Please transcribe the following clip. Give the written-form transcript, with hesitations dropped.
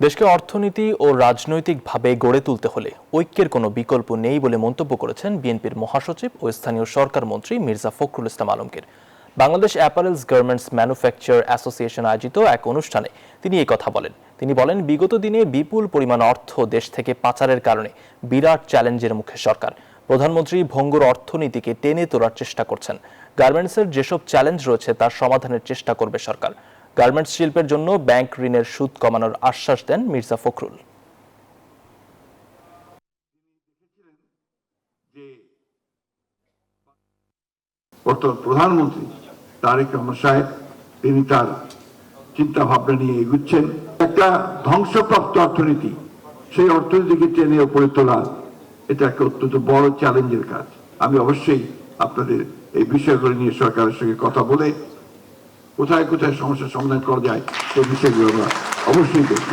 দেশকে অর্থনীতি ও রাজনৈতিকভাবে গড়ে তুলতে হলে ঐক্যের কোনো বিকল্প নেই বলে মন্তব্য করেছেন বিএনপির মহাসচিব ও স্থানীয় সরকার মন্ত্রী Mirza Fakhrul Islam Alamgir. Bangladesh apparels garments manufacture association আয়োজিত এক অনুষ্ঠানে তিনি এই কথা বলেন। তিনি বলেন, বিগত দিনে বিপুল পরিমাণ অর্থ দেশ থেকে পাচারের কারণে বিরাট চ্যালেঞ্জের মুখে সরকার। প্রধানমন্ত্রী ভঙ্গুর অর্থনীতিকে টেনে তোলার চেষ্টা করছেন। গার্মেন্টসের যেসব চ্যালেঞ্জ রয়েছে তার সমাধানের চেষ্টা করবে সরকার। গার্মেন্টস শিল্পের জন্য ব্যাংক ঋণের সুদ কমানোর আশ্বাস দেন মির্জা ফখরুল। প্রধানমন্ত্রী তারেক রহমান সাহেব তিনি তার চিন্তা ভাবনা নিয়ে এগুচ্ছেন। একটা ধ্বংসপ্রাপ্ত অর্থনীতি, সেই অর্থনীতিকে টেনে উপরে তোলা, এটা একটা অত্যন্ত বড় চ্যালেঞ্জের কাজ। আমি অবশ্যই আপনাদের এই বিষয়গুলো নিয়ে সরকারের সঙ্গে কথা বলে কোথায় কোথায় সমস্যার সমাধান করা যায় সেই বিষয়গুলো আমরা অবশ্যই দেখব।